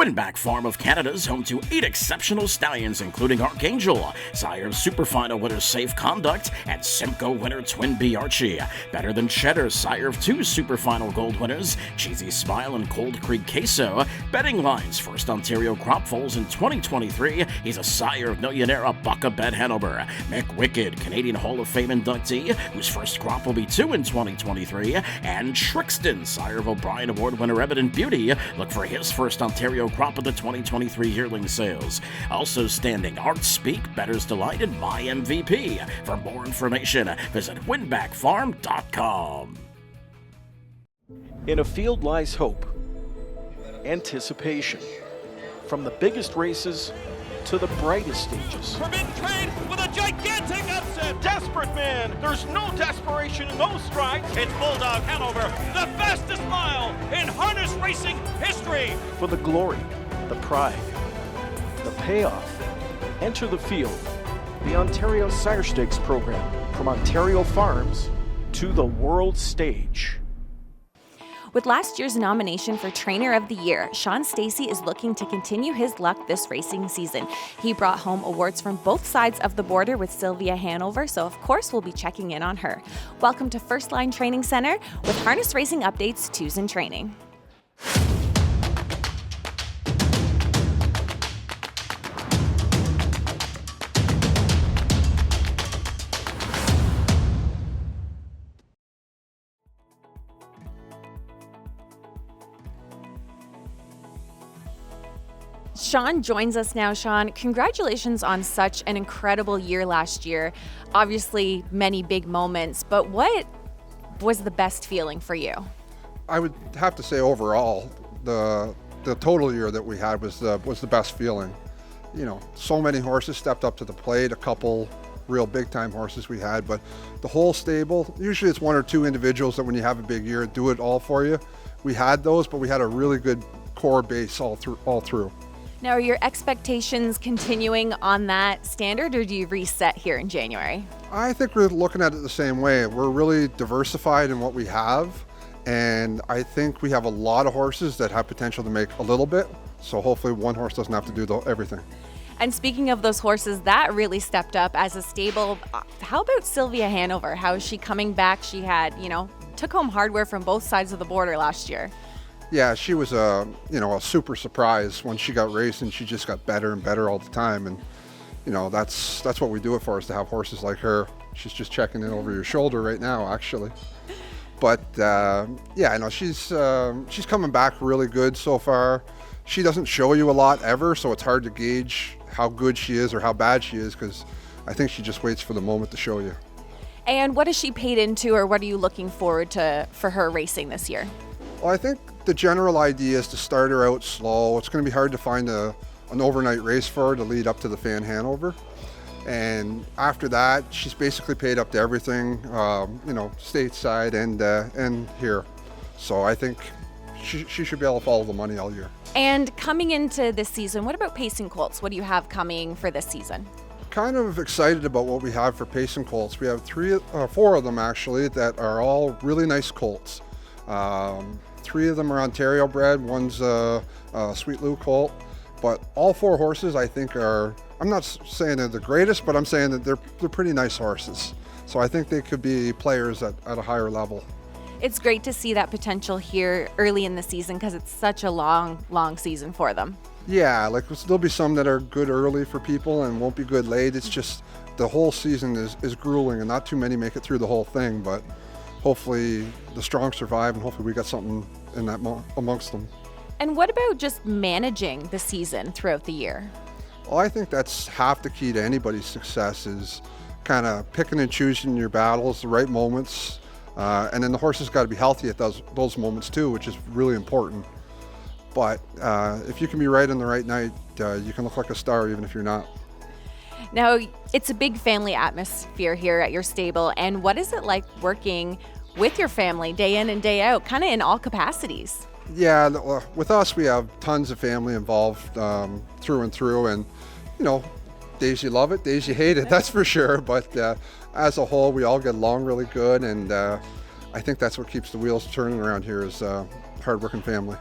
Winbak Farm of Canada is home to 8 exceptional stallions, including Archangel, sire of Superfinal winner Safe Conduct, and Simcoe winner Twin B Archie. Better Than Cheddar, sire of 2 Superfinal Gold winners, Cheesy Smile and Cold Creek Queso. Betting lines, first Ontario crop foals in 2023. He's a sire of Millionaire Bulldog Hanover. McWicked, Canadian Hall of Fame inductee, whose first crop will be 2 in 2023. And Trixton, sire of O'Brien Award winner Evident Beauty. Look for his first Ontario crop of the 2023 yearling sales. Also standing, Art Speak, Better's Delight, and My MVP. For more information, visit winbackfarm.com. In a field lies hope, anticipation, from the biggest races to the brightest stages. Forbidden Trade with a gigantic upset. Desperate man, there's no desperation in those strides. It's Bulldog Hanover, the fastest mile in harness racing history. For the glory, the pride, the payoff, enter the field. The Ontario Sire Stakes program, from Ontario farms to the world stage. With last year's nomination for Trainer of the Year, Shawn Stacy is looking to continue his luck this racing season. He brought home awards from both sides of the border with Sylvia Hanover, so of course we'll be checking in on her. Welcome to First Line Training Center with harness racing updates, twos and training. Sean joins us now. Sean, congratulations on such an incredible year last year. Obviously, many big moments, but what was the best feeling for you? I would have to say overall, the total year that we had was the best feeling. You know, so many horses stepped up to the plate, a couple real big time horses we had, but the whole stable, usually it's 1 or 2 individuals that when you have a big year, do it all for you. We had those, but we had a really good core base all through. Now, are your expectations continuing on that standard, or do you reset here in January? I think we're looking at it the same way. We're really diversified in what we have, and I think we have a lot of horses that have potential to make a little bit, so hopefully one horse doesn't have to do everything. And speaking of those horses that really stepped up as a stable, how about Sylvia Hanover? How is she coming back? She had, took home hardware from both sides of the border last year. Yeah, she was a super surprise when she got racing. She just got better and better all the time, and that's what we do it for, is to have horses like her. She's just checking in over your shoulder right now, actually. But she's coming back really good so far. She doesn't show you a lot ever, so it's hard to gauge how good she is or how bad she is, because I think she just waits for the moment to show you. And what is she paid into, or what are you looking forward to for her racing this year? Well, I think the general idea is to start her out slow. It's going to be hard to find an overnight race for her to lead up to the Fan Hanover. And after that, she's basically paid up to everything, stateside and here. So I think she should be able to follow the money all year. And coming into this season, what about Pacing Colts? What do you have coming for this season? Kind of excited about what we have for Pacing Colts. We have 4 of them actually that are all really nice colts. 3 of them are Ontario bred, one's a Sweet Lou colt, but all 4 horses I think are, I'm not saying they're the greatest, but I'm saying that they're pretty nice horses. So I think they could be players at a higher level. It's great to see that potential here early in the season, because it's such a long season for them. Yeah, there'll be some that are good early for people and won't be good late. It's just the whole season is grueling, and not too many make it through the whole thing, but hopefully the strong survive, and hopefully we got something in that amongst them. And what about just managing the season throughout the year? Well, I think that's half the key to anybody's success, is kind of picking and choosing your battles, the right moments, and then the horses got to be healthy at those moments too, which is really important. But if you can be right on the right night, you can look like a star even if you're not. Now, it's a big family atmosphere here at your stable, and what is it like working with your family day in and day out, kind of in all capacities? Yeah, with us we have tons of family involved through and through, and days you love it, days you hate it, that's for sure, but as a whole we all get along really good, and I think that's what keeps the wheels turning around here, is hard-working family.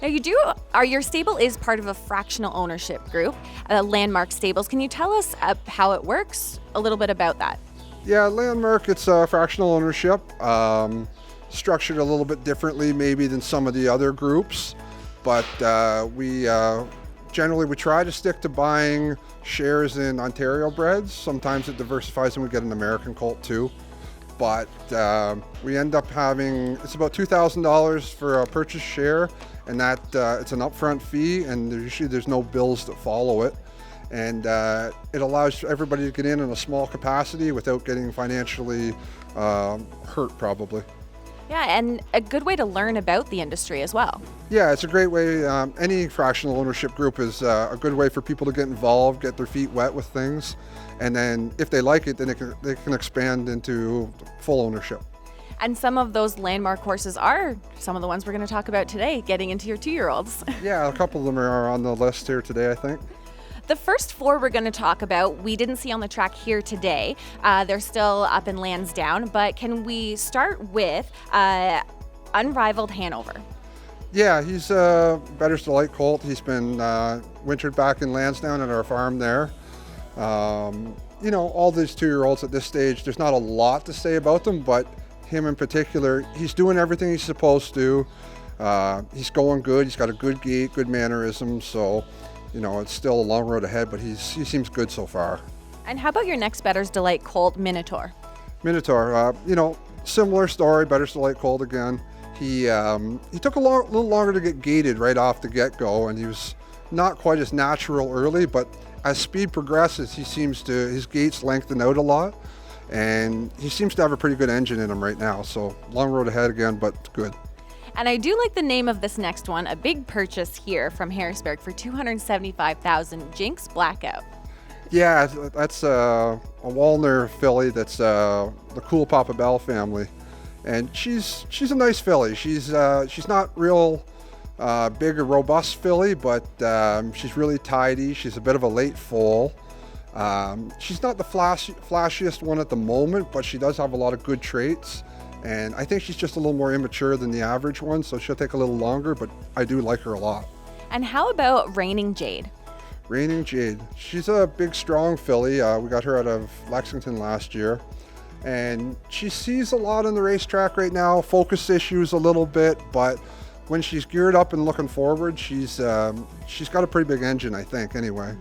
Now your stable is part of a fractional ownership group, Landmark Stables. Can you tell us how it works? A little bit about that. Yeah, Landmark, it's fractional ownership, structured a little bit differently maybe than some of the other groups, but we generally try to stick to buying shares in Ontario breds. Sometimes it diversifies and we get an American colt too. But we end up having, it's about $2,000 for a purchase share, and that it's an upfront fee, and there's no bills that follow it. And it allows everybody to get in a small capacity without getting financially hurt probably. Yeah, and a good way to learn about the industry as well. Yeah, it's a great way. Any fractional ownership group is a good way for people to get involved, get their feet wet with things, and then if they like it, then they can expand into full ownership. And some of those Landmark horses are some of the ones we're going to talk about today, getting into your 2-year-olds. Yeah, a couple of them are on the list here today, I think. The first 4 we're going to talk about, we didn't see on the track here today. They're still up in Lansdowne, but can we start with Unrivaled Hanover? Yeah, he's a Bettor's Delight colt. He's been wintered back in Lansdowne at our farm there. All these 2-year-olds at this stage, there's not a lot to say about them, but him in particular, he's doing everything he's supposed to. He's going good. He's got a good gait, good mannerisms, so it's still a long road ahead, but he seems good so far. And how about your next Bettor's Delight colt, Minotaur? Minotaur, similar story, Bettor's Delight colt again. He took a little longer to get gaited right off the get-go, and he was not quite as natural early, but as speed progresses, his gaits lengthen out a lot, and he seems to have a pretty good engine in him right now, so long road ahead again, but good. And I do like the name of this next one, a big purchase here from Harrisburg for $275,000, Jinx Blackout. Yeah, that's a Walner filly that's the Cool Papa Bell family. And she's a nice filly. She's not real big or robust filly, but she's really tidy. She's a bit of a late foal. She's not the flashiest one at the moment, but she does have a lot of good traits. And I think she's just a little more immature than the average one, so she'll take a little longer, but I do like her a lot. And how about Reigning Jade? Reigning Jade. She's a big, strong filly. We got her out of Lexington last year. And she sees a lot on the racetrack right now, focus issues a little bit, but when she's geared up and looking forward, she's got a pretty big engine, I think, anyway.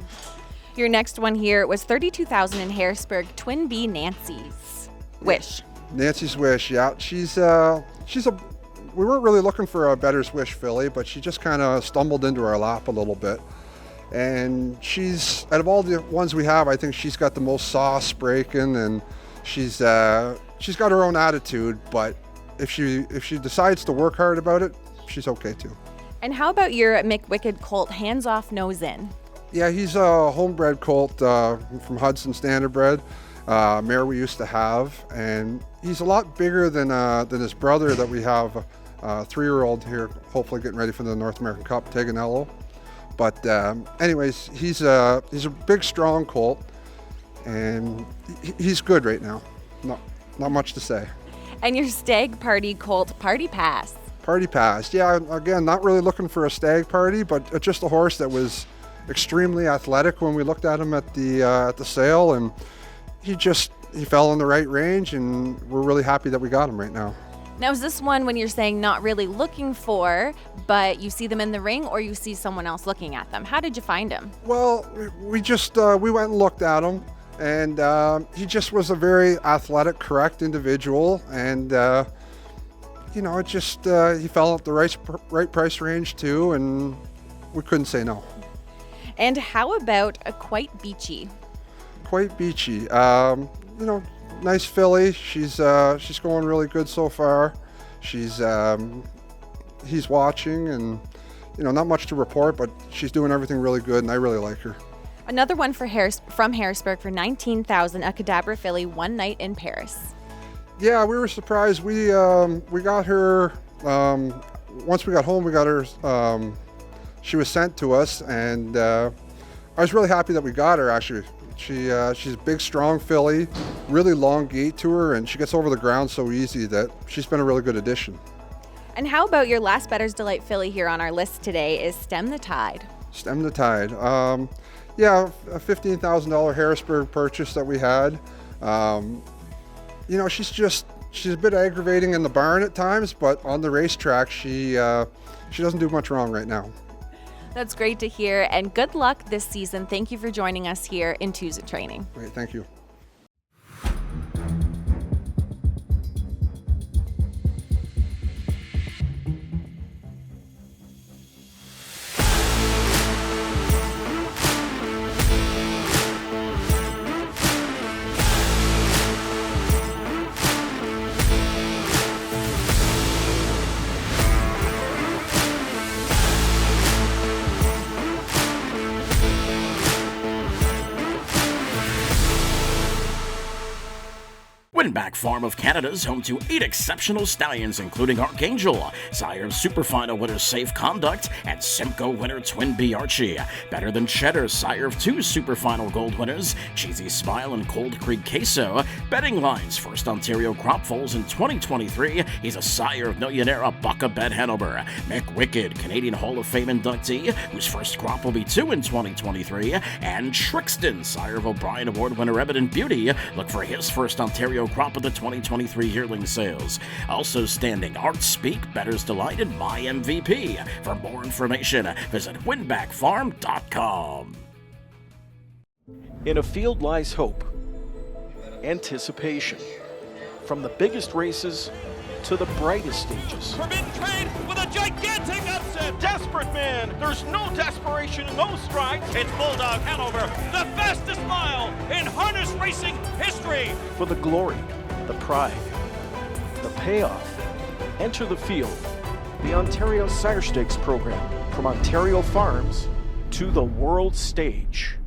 Your next one here was $32,000 in Harrisburg, Twin B Nancy's Wish. Nancy's Wish, yeah. We weren't really looking for a Bettor's Wish filly, but she just kind of stumbled into our lap a little bit. And out of all the ones we have, I think she's got the most sauce breaking, and she's got her own attitude, but if she decides to work hard about it, she's okay too. And how about your McWicked colt, Hands Off Nose In? Yeah, he's a homebred colt from Hudson Standardbred. Mare we used to have, and he's a lot bigger than his brother that we have, a 3-year-old here, hopefully getting ready for the North American Cup, Teganello. But anyways, he's a big, strong colt, and he's good right now. Not much to say. And your Stag Party colt, Party Pass. Party Pass, yeah. Again, not really looking for a stag party, but just a horse that was extremely athletic when we looked at him at the sale, and he fell in the right range, and we're really happy that we got him right now. Now, is this one when you're saying not really looking for, but you see them in the ring, or you see someone else looking at them? How did you find him? Well, we went and looked at him, and he just was a very athletic, correct individual, and he fell at the right price range too, and we couldn't say no. And how about a Quite Beachy? Quite Beachy. Nice filly. She's going really good so far. He's watching, and not much to report, but she's doing everything really good, and I really like her. Another one from Harrisburg for $19,000, a Cadabra filly, One Night in Paris. Yeah, we were surprised. We got her once we got home. We got her. She was sent to us, and I was really happy that we got her. Actually, she's a big, strong filly, really long gait to her, and she gets over the ground so easy that she's been a really good addition. And how about your last Bettor's Delight filly here on our list today is Stem the Tide? Stem the Tide. Yeah, a $15,000 Harrisburg purchase that we had. You know, she's a bit aggravating in the barn at times, but on the racetrack, she doesn't do much wrong right now. That's great to hear, and good luck this season. Thank you for joining us here in Tuesday Training. Great, thank you. Winbak Farm of Canada is home to 8 exceptional stallions, including Archangel, sire of Superfinal winner Safe Conduct, and Simcoe winner Twin B Archie. Better than Cheddar, sire of 2 Superfinal gold winners, Cheesy Smile and Cold Creek Queso. Betting lines, first Ontario crop foals in 2023. He's a sire of Millionaire Bulldog Hanover. Mick Wicked, Canadian Hall of Fame inductee, whose first crop will be 2 in 2023. And Trixton, sire of O'Brien Award winner Evident Beauty. Look for his first Ontario crop of the 2023 yearling sales. Also standing Art Speak, Bettor's Delight, and My MVP. For more information, visit winbakfarm.com. In a field lies hope, anticipation. From the biggest races to the brightest stages. Forbidden Trade with a gigantic upset. Desperate man, there's no desperation in those strides. It's Bulldog Hanover, the fastest mile in harness racing history. For the glory, the pride, the payoff. Enter the field, the Ontario Sire Stakes program, from Ontario farms to the world stage.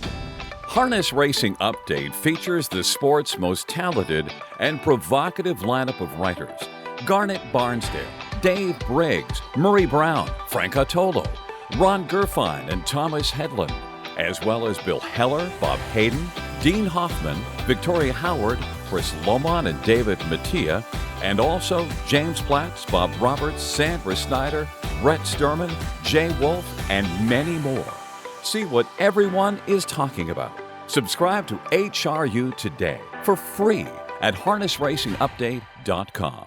Harness Racing Update features the sport's most talented and provocative lineup of writers: Garnet Barnsdale, Dave Briggs, Murray Brown, Frank Ottolo, Ron Gerfine, and Thomas Hedlund, as well as Bill Heller, Bob Hayden, Dean Hoffman, Victoria Howard, Chris Lomon, and David Mattia, and also James Platts, Bob Roberts, Sandra Snyder, Brett Sturman, Jay Wolf, and many more. See what everyone is talking about. Subscribe to HRU today for free at harnessracingupdate.com.